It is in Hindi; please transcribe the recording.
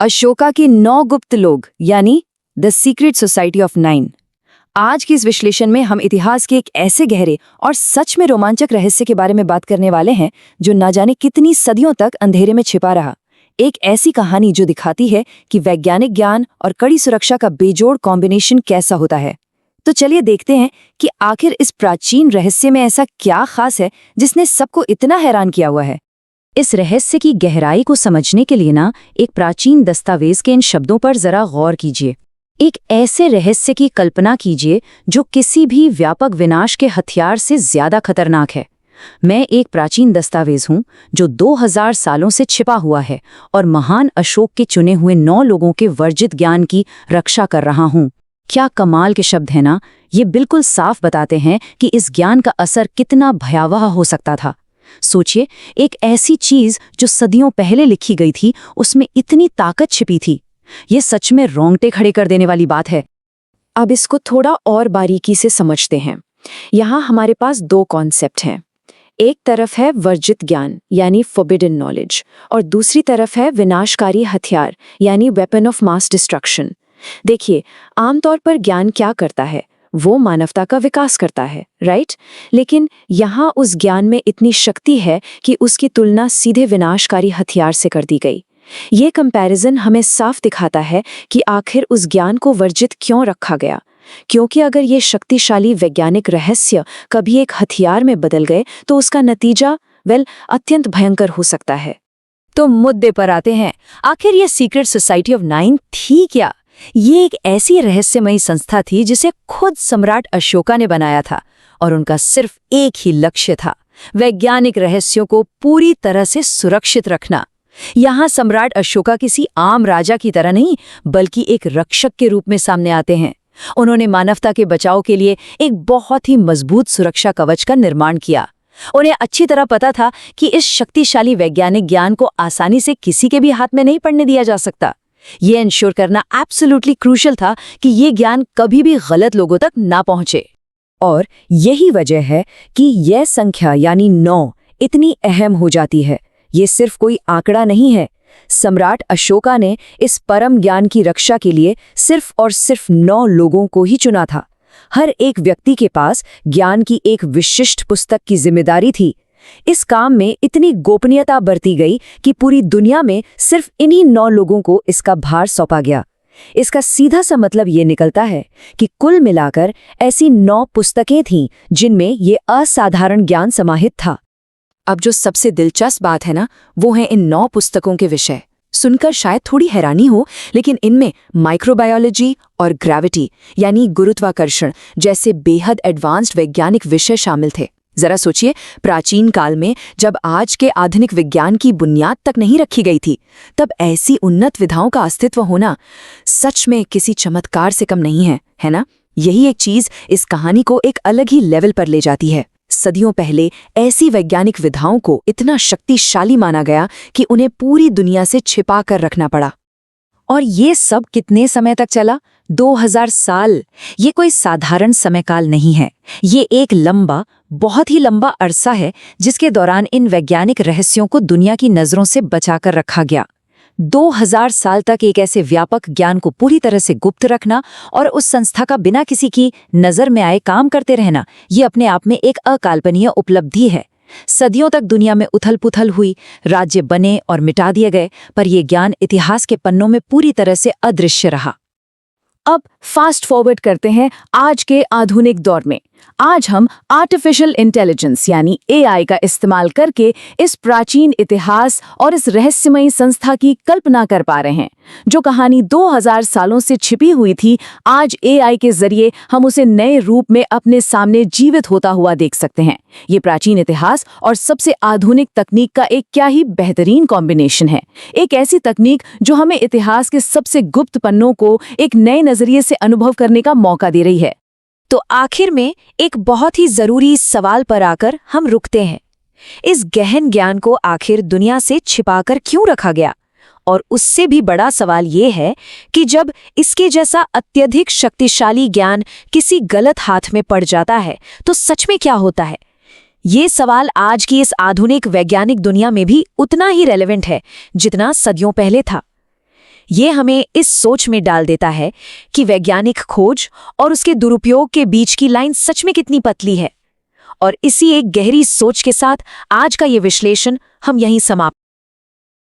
अशोका के 9 गुप्त लोग यानी द सीक्रेट सोसाइटी ऑफ 9। आज के इस विश्लेषण में हम इतिहास के एक ऐसे गहरे और सच में रोमांचक रहस्य के बारे में बात करने वाले हैं जो न जाने कितनी सदियों तक अंधेरे में छिपा रहा। एक ऐसी कहानी जो दिखाती है कि वैज्ञानिक ज्ञान और कड़ी सुरक्षा का बेजोड़ कॉम्बिनेशन कैसा होता है। तो चलिए देखते हैं कि आखिर इस प्राचीन रहस्य में ऐसा क्या खास है जिसने सबको इतना हैरान किया हुआ है। इस रहस्य की गहराई को समझने के लिए एक प्राचीन दस्तावेज के इन शब्दों पर जरा गौर कीजिए। एक ऐसे रहस्य की कल्पना कीजिए जो किसी भी व्यापक विनाश के हथियार से ज्यादा खतरनाक है। मैं एक प्राचीन दस्तावेज हूं जो 2000 सालों से छिपा हुआ है और महान अशोक के चुने हुए 9 लोगों के वर्जित ज्ञान की रक्षा कर रहा हूं। क्या कमाल के शब्द है ना। ये बिल्कुल साफ बताते हैं कि इस ज्ञान का असर कितना भयावह हो सकता था। सोचिए, एक ऐसी चीज जो सदियों पहले लिखी गई थी, उसमें इतनी ताकत छिपी थी। ये सच में रोंगटे खड़े कर देने वाली बात है। अब इसको थोड़ा और बारीकी से समझते हैं। यहाँ हमारे पास 2 कॉन्सेप्ट हैं। एक तरफ है वर्जित ज्ञान यानी फॉरबिडन नॉलेज और दूसरी तरफ है विनाशकारी हथियार यानी वेपन ऑफ मास डिस्ट्रक्शन। देखिए, आमतौर पर ज्ञान क्या करता है, वो मानवता का विकास करता है, राइट? लेकिन यहाँ उस ज्ञान में इतनी शक्ति है कि उसकी तुलना सीधे विनाशकारी हथियार से कर दी गई। ये कंपैरिजन हमें साफ दिखाता है कि आखिर उस ज्ञान को वर्जित क्यों रखा गया। क्योंकि अगर ये शक्तिशाली वैज्ञानिक रहस्य कभी एक हथियार में बदल गए तो उसका नतीजा अत्यंत भयंकर हो सकता है। तो मुद्दे पर आते हैं, आखिर ये सीक्रेट सोसाइटी ऑफ 9 थी क्या? ये एक ऐसी रहस्यमयी संस्था थी जिसे खुद सम्राट अशोका ने बनाया था और उनका सिर्फ एक ही लक्ष्य था, वैज्ञानिक रहस्यों को पूरी तरह से सुरक्षित रखना। यहाँ सम्राट अशोका किसी आम राजा की तरह नहीं, बल्कि एक रक्षक के रूप में सामने आते हैं। उन्होंने मानवता के बचाव के लिए एक बहुत ही मजबूत सुरक्षा कवच का निर्माण किया। उन्हें अच्छी तरह पता था कि इस शक्तिशाली वैज्ञानिक ज्ञान को आसानी से किसी के भी हाथ में नहीं पड़ने दिया जा सकता। ये इंश्योर करना एब्सोल्युटली क्रूशियल था कि ये ज्ञान कभी भी गलत लोगों तक ना पहुंचे। और यही वजह है कि यह संख्या यानी 9 इतनी अहम हो जाती है। ये सिर्फ कोई आंकड़ा नहीं है। सम्राट अशोका ने इस परम ज्ञान की रक्षा के लिए सिर्फ और सिर्फ 9 लोगों को ही चुना था। हर एक व्यक्ति के पास ज्ञान की एक विशिष्ट पुस्तक की जिम्मेदारी थी। इस काम में इतनी गोपनीयता बरती गई कि पूरी दुनिया में सिर्फ इन्हीं 9 लोगों को इसका भार सौंपा गया। इसका सीधा सा मतलब ये निकलता है कि कुल मिलाकर ऐसी 9 पुस्तकें थीं जिनमें ये असाधारण ज्ञान समाहित था। अब जो सबसे दिलचस्प बात है वो है इन 9 पुस्तकों के विषय। सुनकर शायद थोड़ी हैरानी हो, लेकिन इनमें माइक्रोबायोलॉजी और ग्रेविटी यानी गुरुत्वाकर्षण जैसे बेहद एडवांस्ड वैज्ञानिक विषय शामिल थे। जरा सोचिए, प्राचीन काल में जब आज के आधुनिक विज्ञान की बुनियाद तक नहीं रखी गई थी, तब ऐसी उन्नत विधाओं का अस्तित्व होना सच में किसी चमत्कार से कम नहीं है ना? यही एक चीज इस कहानी को एक अलग ही लेवल पर ले जाती है। सदियों पहले ऐसी वैज्ञानिक विधाओं को इतना शक्तिशाली माना गया कि उन्हें पूरी दुनिया से छिपा कर रखना पड़ा। और ये सब कितने समय तक चला? 2000 साल। ये कोई साधारण समयकाल नहीं है। ये एक लंबा, बहुत ही लंबा अरसा है जिसके दौरान इन वैज्ञानिक रहस्यों को दुनिया की नजरों से बचाकर रखा गया। 2000 साल तक एक ऐसे व्यापक ज्ञान को पूरी तरह से गुप्त रखना और उस संस्था का बिना किसी की नजर में आए काम करते रहना, ये अपने आप में एक अकल्पनीय उपलब्धि है। सदियों तक दुनिया में उथल-पुथल हुई, राज्य बने और मिटा दिए गए, पर यह ज्ञान इतिहास के पन्नों में पूरी तरह से अदृश्य रहा। अब फास्ट फॉरवर्ड करते हैं आज के आधुनिक दौर में। आज हम आर्टिफिशियल इंटेलिजेंस यानी एआई का इस्तेमाल करके इस प्राचीन इतिहास और इस रहस्यमयी संस्था की कल्पना कर पा रहे हैं। जो कहानी 2000 सालों से छिपी हुई थी, आज एआई के जरिए हम उसे नए रूप में अपने सामने जीवित होता हुआ देख सकते हैं। ये प्राचीन इतिहास और सबसे आधुनिक तकनीक का एक क्या ही बेहतरीन कॉम्बिनेशन है। एक ऐसी तकनीक जो हमें इतिहास के सबसे गुप्त पन्नों को एक नए नजरिए से अनुभव करने का मौका दे रही है। तो आखिर में एक बहुत ही जरूरी सवाल पर आकर हम रुकते हैं। इस गहन ज्ञान को आखिर दुनिया से छिपाकर क्यों रखा गया? और उससे भी बड़ा सवाल ये है कि जब इसके जैसा अत्यधिक शक्तिशाली ज्ञान किसी गलत हाथ में पड़ जाता है तो सच में क्या होता है? ये सवाल आज की इस आधुनिक वैज्ञानिक दुनिया में भी उतना ही रेलेवेंट है जितना सदियों पहले था। ये हमें इस सोच में डाल देता है कि वैज्ञानिक खोज और उसके दुरुपयोग के बीच की लाइन सच में कितनी पतली है। और इसी एक गहरी सोच के साथ आज का ये विश्लेषण हम यहीं समाप्त